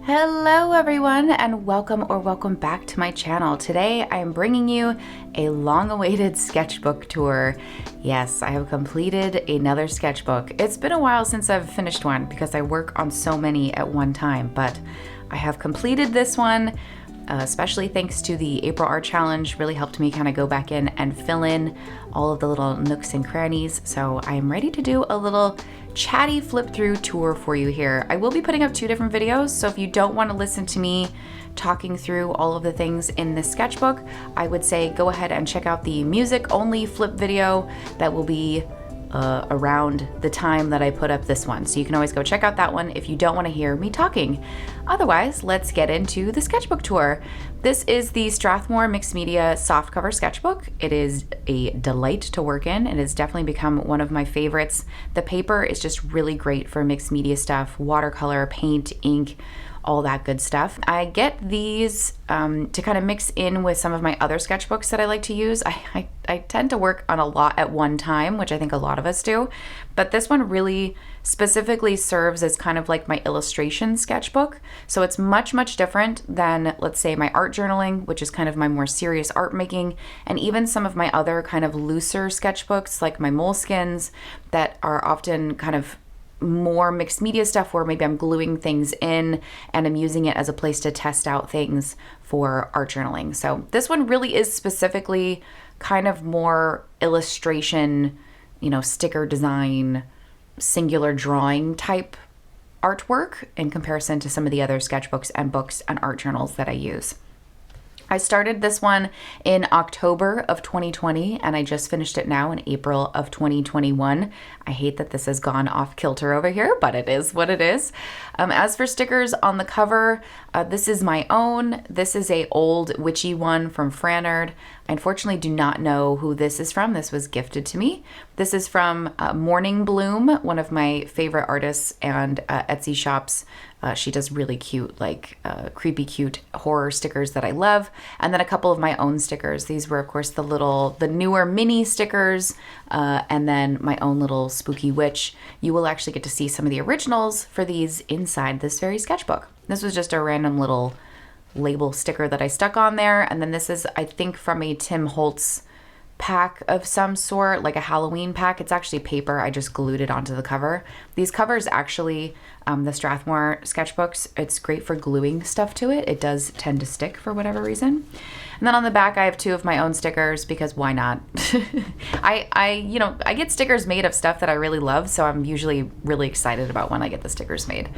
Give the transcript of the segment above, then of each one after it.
Hello everyone and welcome back to my channel. Today I am bringing you a long-awaited sketchbook tour. Yes, I have completed another sketchbook. It's been a while since I've finished one because I work on so many at one time, but I have completed this one, especially thanks to the April Art Challenge. Really helped me kind of go back in and fill in all of the little nooks and crannies. So I am ready to do a little chatty flip through tour for you here. I will be putting up two different videos, so if you don't want to listen to me talking through all of the things in this sketchbook, I would say go ahead and check out the music only flip video that will be around the time that I put up this one. So you can always go check out that one if you don't want to hear me talking. Otherwise, let's get into the sketchbook tour. This is the Strathmore Mixed Media Softcover Sketchbook. It is a delight to work in. It has definitely become one of my favorites. The paper is just really great for mixed media stuff, watercolor, paint, ink, all that good stuff. I get these to kind of mix in with some of my other sketchbooks that I like to use. I tend to work on a lot at one time, which I think a lot of us do, but this one really specifically serves as kind of like my illustration sketchbook. So it's much different than, let's say, my art journaling, which is kind of my more serious art making, and even some of my other kind of looser sketchbooks like my Moleskines that are often kind of more mixed media stuff where maybe I'm gluing things in and I'm using it as a place to test out things for art journaling. So this one really is specifically kind of more illustration, sticker design, singular drawing type artwork in comparison to some of the other sketchbooks and books and art journals that I use. I started this one in October of 2020 and I just finished it now in April of 2021. I hate that this has gone off kilter over here, but it is what it is. As for stickers on the cover, this is my own. This is a old witchy one from Frannerd. I unfortunately do not know who this is from. This was gifted to me. This is from Morning Bloom, one of my favorite artists and Etsy shops. She does really cute, creepy cute horror stickers that I love. And then a couple of my own stickers. These were, of course, the newer mini stickers, and then my own little spooky witch. You will actually get to see some of the originals for these inside this very sketchbook. This was just a random little label sticker that I stuck on there. And then this is, I think, from a Tim Holtz pack of some sort, like a Halloween pack. It's actually paper. I just glued it onto the cover. These covers actually, the Strathmore sketchbooks, it's great for gluing stuff to it. It does tend to stick for whatever reason. And then on the back, I have two of my own stickers because why not? I get stickers made of stuff that I really love, so I'm usually really excited about when I get the stickers made.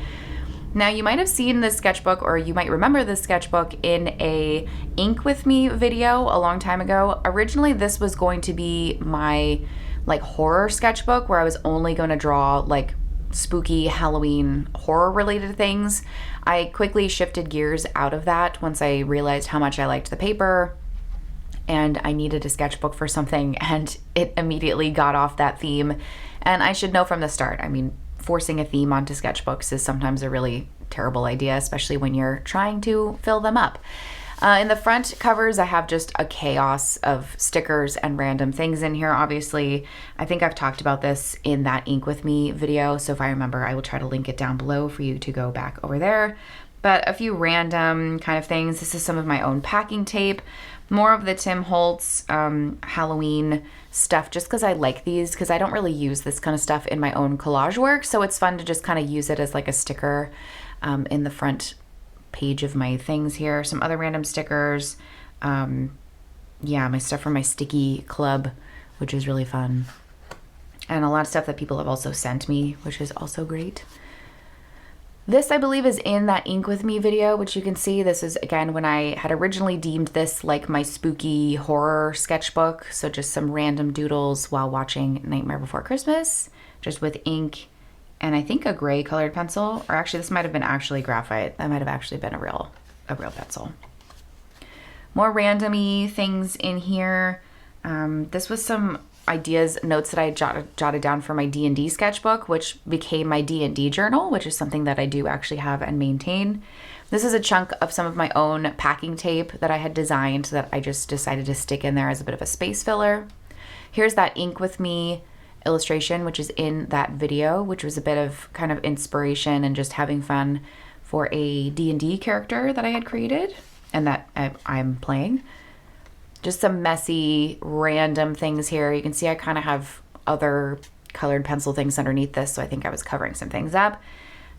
Now, you might have seen this sketchbook, or you might remember this sketchbook in a Ink With Me video a long time ago. Originally, this was going to be my horror sketchbook where I was only going to draw spooky Halloween horror related things. I quickly shifted gears out of that once I realized how much I liked the paper and I needed a sketchbook for something, and it immediately got off that theme. And I should know from the start, forcing a theme onto sketchbooks is sometimes a really terrible idea, especially when you're trying to fill them up. In the front covers, I have just a chaos of stickers and random things in here. Obviously, I think I've talked about this in that Ink With Me video, so if I remember, I will try to link it down below for you to go back over there. But a few random kind of things. This is some of my own packing tape. More of the Tim Holtz Halloween stuff, just because I like these, because I don't really use this kind of stuff in my own collage work, so it's fun to just kind of use it as like a sticker in the front page of my things here. Some other random stickers. My stuff from my sticky club, which is really fun. And a lot of stuff that people have also sent me, which is also great. This, I believe, is in that Ink With Me video, which you can see. This is, again, when I had originally deemed this like my spooky horror sketchbook. So just some random doodles while watching Nightmare Before Christmas, just with ink and I think a gray colored pencil. Or actually, this might have been actually graphite. That might have actually been a real pencil. More random-y things in here. This was some notes that I jotted down for my D&D sketchbook, which became my D&D journal, which is something that I do actually have and maintain. This is a chunk of some of my own packing tape that I had designed that I just decided to stick in there as a bit of a space filler. Here's that Ink With Me illustration, which is in that video, which was a bit of kind of inspiration and just having fun for a D&D character that I had created and that I'm playing. Just some messy, random things here. You can see I kind of have other colored pencil things underneath this, so I think I was covering some things up.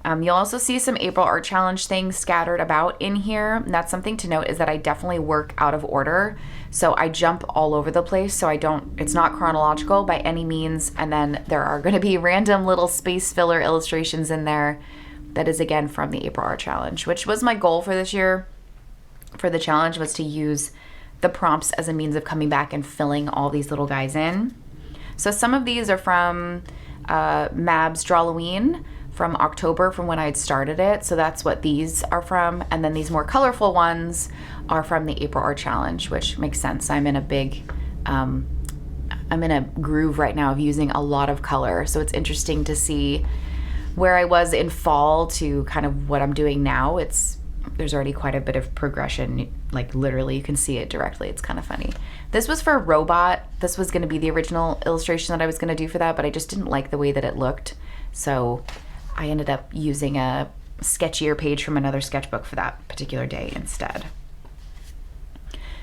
You'll also see some April Art Challenge things scattered about in here. And that's something to note, is that I definitely work out of order. So I jump all over the place. So it's not chronological by any means. And then there are going to be random little space filler illustrations in there. That is again from the April Art Challenge, which was my goal for this year. For the challenge was to use the prompts as a means of coming back and filling all these little guys in. So some of these are from Mab's Drawloween from October, from when I had started it. So that's what these are from. And then these more colorful ones are from the April Art Challenge, which makes sense. I'm in a groove right now of using a lot of color. So it's interesting to see where I was in fall to kind of what I'm doing now. There's already quite a bit of progression. Like literally you can see it directly. It's kind of funny. This was for Robot. This was going to be the original illustration that I was going to do for that, but I just didn't like the way that it looked. So I ended up using a sketchier page from another sketchbook for that particular day instead.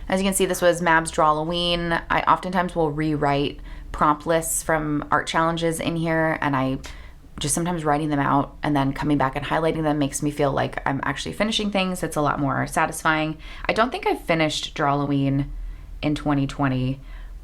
As you can see, this was Mab's Drawloween. I oftentimes will rewrite prompt lists from art challenges in here, and I just sometimes writing them out and then coming back and highlighting them makes me feel like I'm actually finishing things. It's a lot more satisfying. I don't think I finished Drawloween in 2020,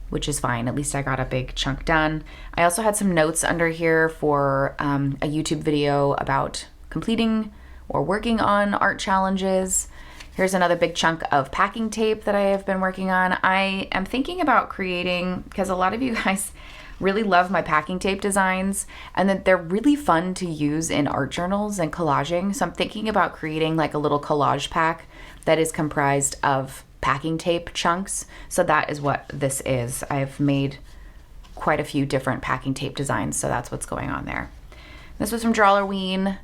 which is fine. At least I got a big chunk done. I also had some notes under here for a YouTube video about completing or working on art challenges. Here's another big chunk of packing tape that I have been working on. I am thinking about creating, because a lot of you guys really love my packing tape designs and that they're really fun to use in art journals and collaging. So I'm thinking about creating like a little collage pack that is comprised of packing tape chunks. So that is what this is. I've made quite a few different packing tape designs, so that's what's going on there. This was from Drawloween,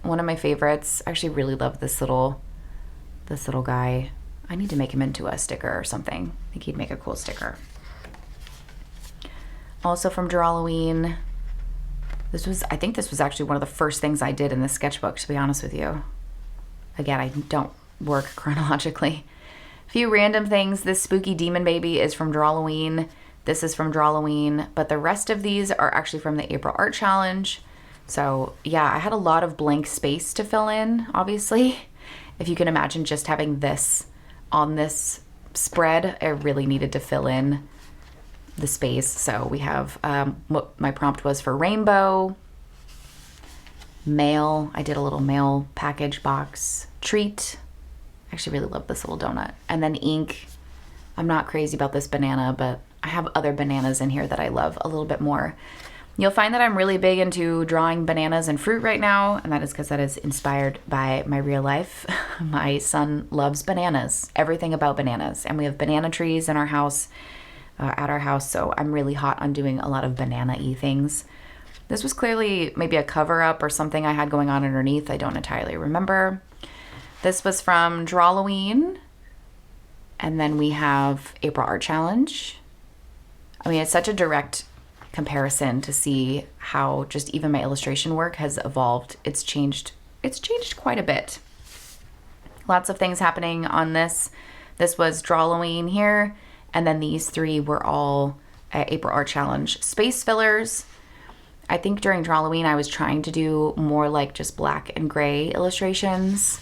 one of my favorites. I actually really love this little guy. I need to make him into a sticker or something. I think he'd make a cool sticker. Also from Drawloween, I think this was actually one of the first things I did in this sketchbook, to be honest with you. Again, I don't work chronologically. A few random things. This spooky demon baby is from Drawloween. This is from Drawloween, but the rest of these are actually from the April Art Challenge. So yeah, I had a lot of blank space to fill in, obviously. If you can imagine just having this on this spread, I really needed to fill in the space. So we have what my prompt was for rainbow, mail. I did a little mail package box, treat. I actually really love this little donut. And then ink. I'm not crazy about this banana, but I have other bananas in here that I love a little bit more. You'll find that I'm really big into drawing bananas and fruit right now, and that is because that is inspired by my real life. My son loves bananas, everything about bananas, and we have banana trees in our house, at our house, so I'm really hot on doing a lot of banana-y things. This was clearly maybe a cover-up or something I had going on underneath. I don't entirely remember. This was from Drawloween, and then we have April Art Challenge. I mean, it's such a direct comparison to see how just even my illustration work has evolved. It's changed quite a bit. Lots of things happening on this. This was Drawloween here, and then these three were all April Art Challenge space fillers. I think during Drawloween I was trying to do more like just black and gray illustrations.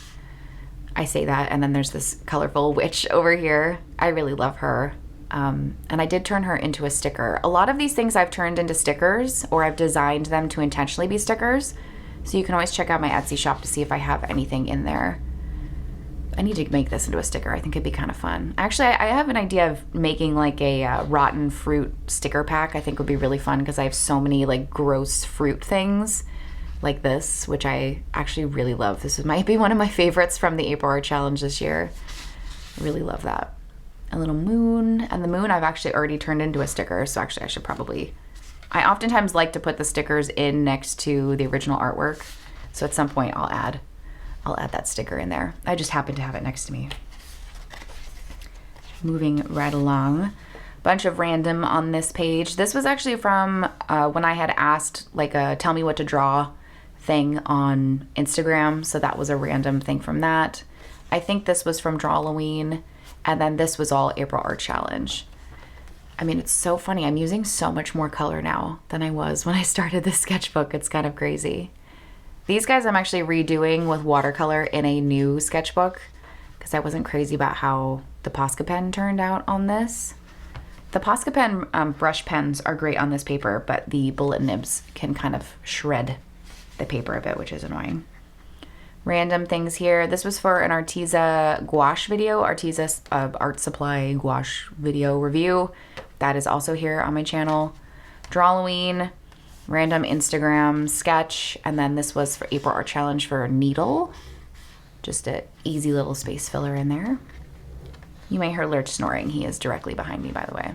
I say that, and then there's this colorful witch over here. I really love her. And I did turn her into a sticker. A lot of these things I've turned into stickers, or I've designed them to intentionally be stickers. So you can always check out my Etsy shop to see if I have anything in there. I need to make this into a sticker. I think it'd be kind of fun. Actually, I have an idea of making like a rotten fruit sticker pack. I think would be really fun because I have so many like gross fruit things like this, which I actually really love. This might be one of my favorites from the April Art Challenge this year. I really love that. A little moon, and the moon I've actually already turned into a sticker, so actually I should probably, I oftentimes like to put the stickers in next to the original artwork, so at some point I'll add that sticker in there. I just happen to have it next to me. Moving right along, bunch of random on this page. This was actually from when I had asked like a tell me what to draw thing on Instagram, so that was a random thing from that. I think this was from Drawloween, and then this was all April Art Challenge. I mean, it's so funny. I'm using so much more color now than I was when I started this sketchbook. It's kind of crazy. These guys I'm actually redoing with watercolor in a new sketchbook because I wasn't crazy about how the Posca pen turned out on this. The Posca pen brush pens are great on this paper, but the bullet nibs can kind of shred the paper a bit, which is annoying. Random things here. This was for an Arteza gouache video, Arteza art supply gouache video review. That is also here on my channel. Drawloween, random Instagram sketch, and then this was for April Art Challenge for Needle. Just an easy little space filler in there. You may hear Lurch snoring. He is directly behind me, by the way.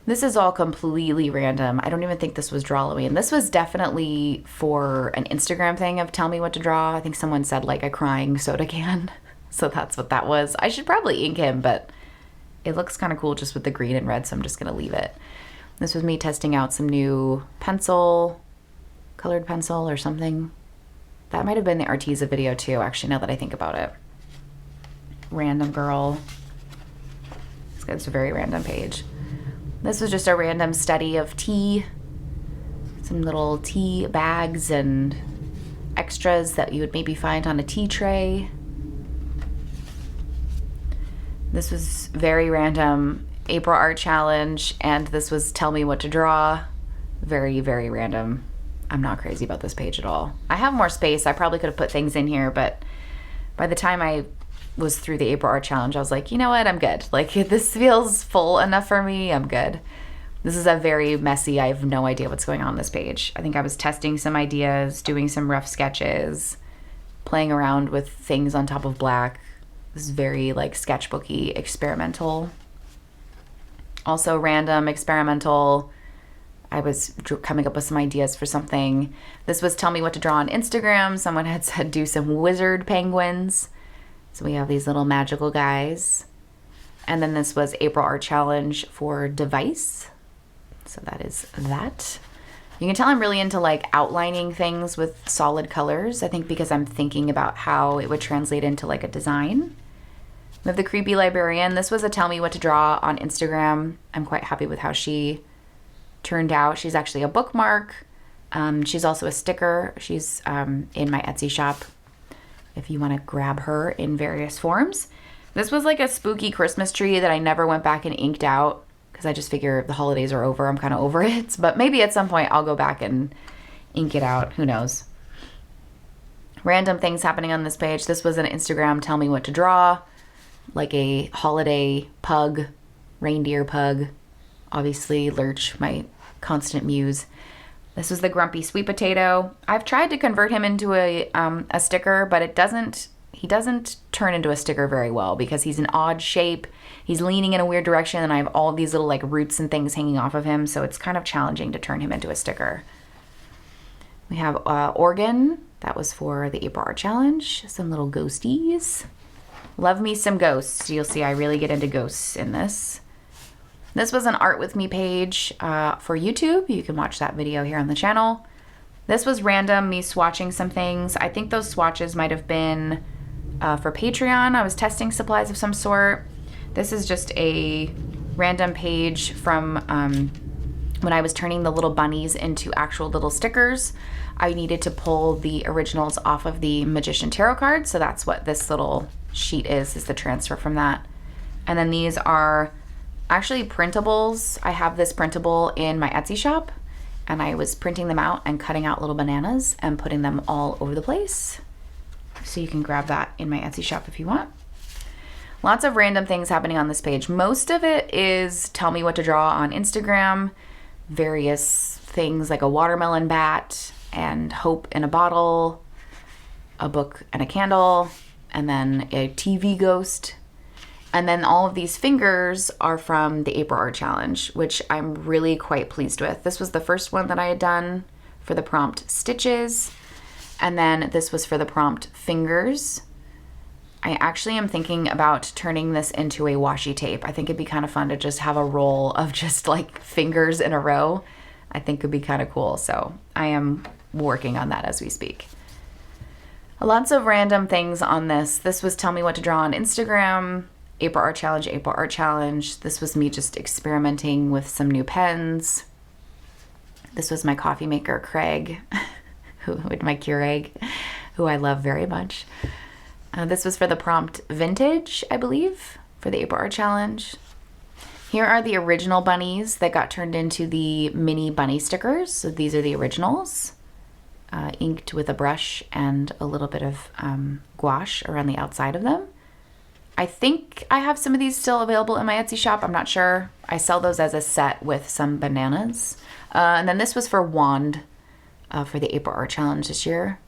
This is all completely random. I don't even think this was Drawloween. This was definitely for an Instagram thing of tell me what to draw. I think someone said like a crying soda can. So that's what that was. I should probably ink him, but it looks kind of cool just with the green and red, so I'm just gonna leave it. This was me testing out some new pencil, colored pencil or something. That might have been the Arteza video too, actually, now that I think about it. Random girl. It's a very random page. This was just a random study of tea. Some little tea bags and extras that you would maybe find on a tea tray. This was very random. April Art Challenge, and this was Tell Me What to Draw. Very, very random. I'm not crazy about this page at all. I have more space. I probably could have put things in here, but by the time I was through the April Art Challenge, I was like, you know what? I'm good. Like, this feels full enough for me. I'm good. This is a very messy, I have no idea what's going on this page. I think I was testing some ideas, doing some rough sketches, playing around with things on top of black. This is very like sketchbooky, experimental. Also random, experimental. I was coming up with some ideas for something. This was Tell Me What to Draw on Instagram. Someone had said do some wizard penguins. So we have these little magical guys. And then this was April Art Challenge for Device. So that is that. You can tell I'm really into like outlining things with solid colors. I think because I'm thinking about how it would translate into like a design. We have the Creepy Librarian. This was a Tell Me What to Draw on Instagram. I'm quite happy with how she turned out. She's actually a bookmark. She's also a sticker. She's in my Etsy shop if you want to grab her in various forms. This was like a spooky Christmas tree that I never went back and inked out because I just figure the holidays are over. I'm kind of over it. But maybe at some point I'll go back and ink it out. Who knows? Random things happening on this page. This was an Instagram Tell Me What to Draw. Like a holiday pug, reindeer pug. Obviously, Lurch, my constant muse. This was the Grumpy Sweet Potato. I've tried to convert him into a sticker, but he doesn't turn into a sticker very well because he's an odd shape. He's leaning in a weird direction, and I have all these little like roots and things hanging off of him, so it's kind of challenging to turn him into a sticker. We have Organ. That was for the April Art Challenge. Some little ghosties. Love me some ghosts. You'll see I really get into ghosts in this. This was an Art With Me page for YouTube. You can watch that video here on the channel. This was random, me swatching some things. I think those swatches might have been for Patreon. I was testing supplies of some sort. This is just a random page from when I was turning the little bunnies into actual little stickers. I needed to pull the originals off of the Magician Tarot card, so that's what this little sheet is the transfer from that. And then these are actually printables. I have this printable in my Etsy shop, and I was printing them out and cutting out little bananas and putting them all over the place. So you can grab that in my Etsy shop if you want. Lots of random things happening on this page. Most of it is Tell Me What to Draw on Instagram. Various things like a watermelon bat and hope in a bottle, a book and a candle, and then a TV ghost. And then all of these fingers are from the April Art Challenge, which I'm really quite pleased with. This was the first one that I had done for the prompt stitches. And then this was for the prompt fingers. I actually am thinking about turning this into a washi tape. I think it'd be kind of fun to just have a roll of just like fingers in a row. I think it'd be kind of cool. So I am working on that as we speak. Lots of random things on this. This was Tell Me What to Draw on Instagram, April Art Challenge, April Art Challenge. This was me just experimenting with some new pens. This was my coffee maker, Craig, my Keurig, who I love very much. This was for the prompt Vintage, I believe, for the April Art Challenge. Here are the original bunnies that got turned into the mini bunny stickers. So these are the originals, inked with a brush and a little bit of gouache around the outside of them. I think I have some of these still available in my Etsy shop. I'm not sure. I sell those as a set with some bananas. And then this was for Wand for the April Art Challenge this year.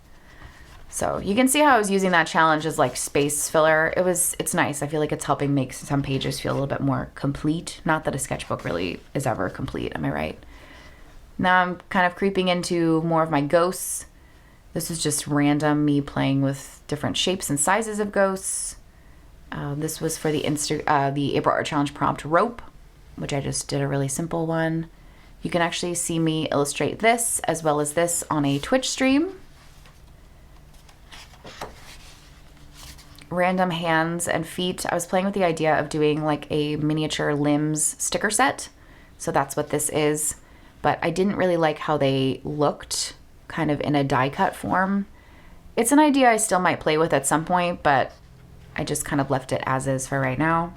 So you can see how I was using that challenge as like space filler. It's nice. I feel like it's helping make some pages feel a little bit more complete. Not that a sketchbook really is ever complete, am I right? Now I'm kind of creeping into more of my ghosts. This is just random me playing with different shapes and sizes of ghosts. This was for the April Art Challenge prompt rope, which I just did a really simple one. You can actually see me illustrate this as well as this on a Twitch stream. Random hands and feet. I was playing with the idea of doing like a miniature limbs sticker set. So that's what this is. But I didn't really like how they looked kind of in a die cut form. It's an idea I still might play with at some point, but I just kind of left it as is for right now.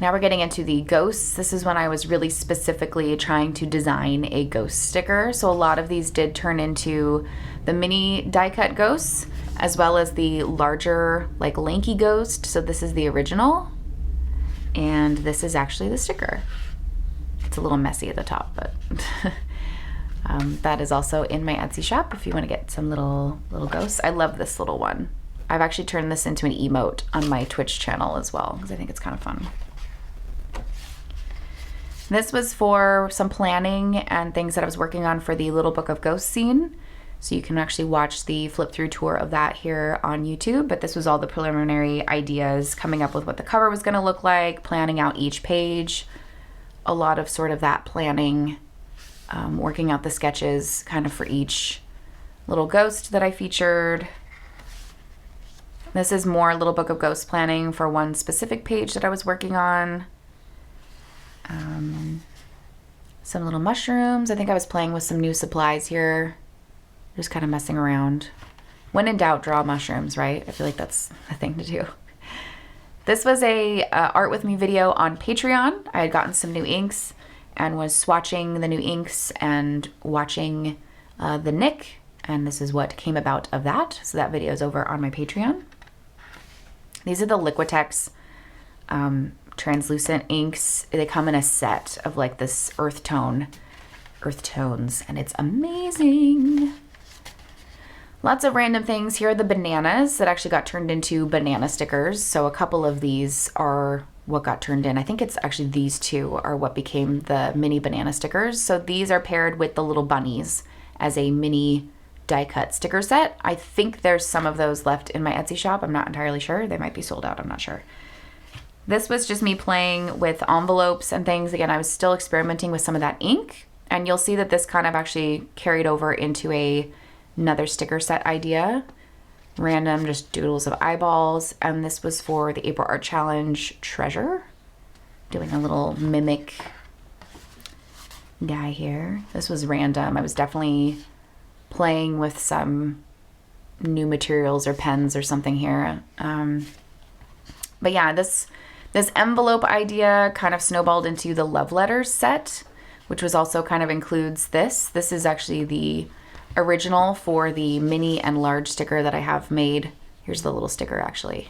Now we're getting into the ghosts. This is when I was really specifically trying to design a ghost sticker. So a lot of these did turn into the mini die cut ghosts, as well as the larger like lanky ghost. So this is the original, and this is actually the sticker. It's a little messy at the top, but that is also in my Etsy shop if you want to get some little ghosts. I love this little one. I've actually turned this into an emote on my Twitch channel as well because I think it's kind of fun. This was for some planning and things that I was working on for the Little Book of Ghosts scene. So you can actually watch the flip through tour of that here on YouTube. But this was all the preliminary ideas, coming up with what the cover was going to look like, planning out each page. A lot of sort of that planning, working out the sketches kind of for each little ghost that I featured. This is more Little Book of Ghosts planning for one specific page that I was working on. Some little mushrooms. I think I was playing with some new supplies here. Just kind of messing around. When in doubt, draw mushrooms, right? I feel like that's a thing to do. This was a art with me video on Patreon. I had gotten some new inks and was swatching the new inks and watching the Nick, and this is what came about of that. So that video is over on my Patreon. These are the Liquitex translucent inks. They come in a set of like this earth tones, and it's amazing. Lots of random things. Here are the bananas that actually got turned into banana stickers. So a couple of these are what got turned in. I think it's actually these two are what became the mini banana stickers. So these are paired with the little bunnies as a mini die cut sticker set. I think there's some of those left in my Etsy shop. I'm not entirely sure. They might be sold out. I'm not sure. This was just me playing with envelopes and things. Again, I was still experimenting with some of that ink, and you'll see that this kind of actually carried over into another sticker set idea. Random just doodles of eyeballs, and this was for the April Art Challenge Treasure. Doing a little mimic guy here. This was random. I was definitely playing with some new materials or pens or something here. But yeah, this envelope idea kind of snowballed into the love letters set, which was also kind of includes this. This is actually the original for the mini and large sticker that I have made. Here's the little sticker actually.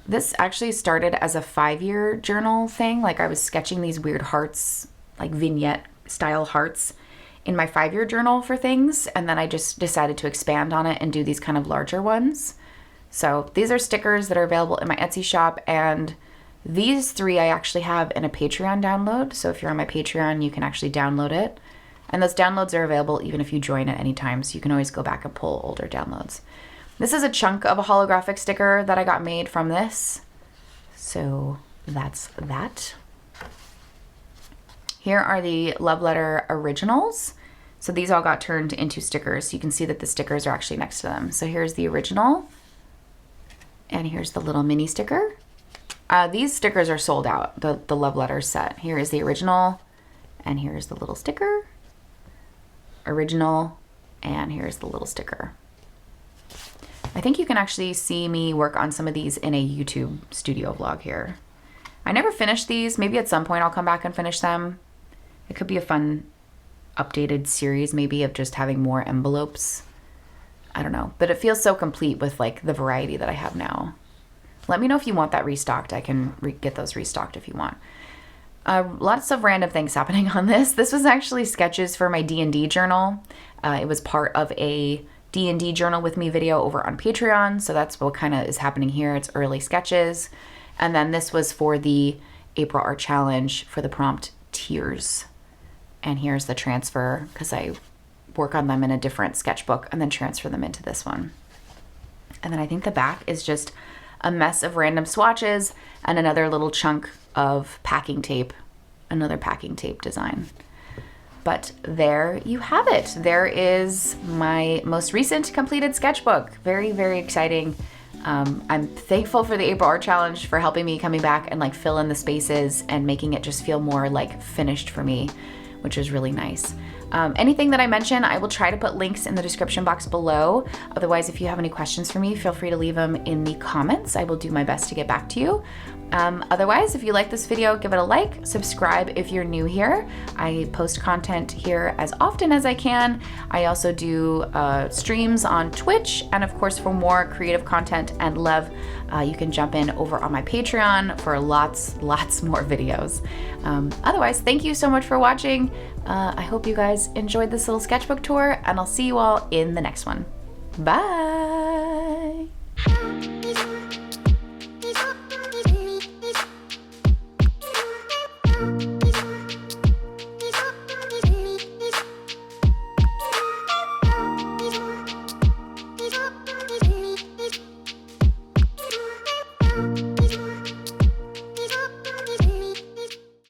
This actually started as a 5-year journal thing. Like I was sketching these weird hearts, like vignette style hearts in my 5-year journal for things. And then I just decided to expand on it and do these kind of larger ones. So these are stickers that are available in my Etsy shop, and these 3 I actually have in a Patreon download. So if you're on my Patreon, you can actually download it. And those downloads are available even if you join at any time, so you can always go back and pull older downloads. This is a chunk of a holographic sticker that I got made from this. So that's that. Here are the love letter originals. So these all got turned into stickers. So you can see that the stickers are actually next to them. So here's the original, and here's the little mini sticker. These stickers are sold out, the love letters set. Here is the original, and here's the little sticker. Original, and here's the little sticker. I think you can actually see me work on some of these in a YouTube studio vlog here. I never finished these. Maybe at some point I'll come back and finish them. It could be a fun updated series maybe of just having more envelopes. I don't know, but it feels so complete with like the variety that I have now. Let me know if you want that restocked. I can get those restocked if you want. Lots of random things happening on this. This was actually sketches for my D&D journal. It was part of a D&D journal with me video over on Patreon. So that's what kind of is happening here. It's early sketches. And then this was for the April Art Challenge for the prompt Tears. And here's the transfer because I work on them in a different sketchbook and then transfer them into this one. And then I think the back is just a mess of random swatches and another little chunk of packing tape, another packing tape design. But there you have it. There is my most recent completed sketchbook. Very, very exciting. I'm thankful for the April Art Challenge for helping me coming back and like fill in the spaces and making it just feel more like finished for me, which is really nice. Anything that I mention, I will try to put links in the description box below. Otherwise, if you have any questions for me, feel free to leave them in the comments. I will do my best to get back to you. Otherwise, if you like this video, give it a like, subscribe if you're new here. I post content here as often as I can. I also do streams on Twitch, and of course, for more creative content and love, you can jump in over on my Patreon for lots more videos. Otherwise, thank you so much for watching. I hope you guys enjoyed this little sketchbook tour, and I'll see you all in the next one. Bye!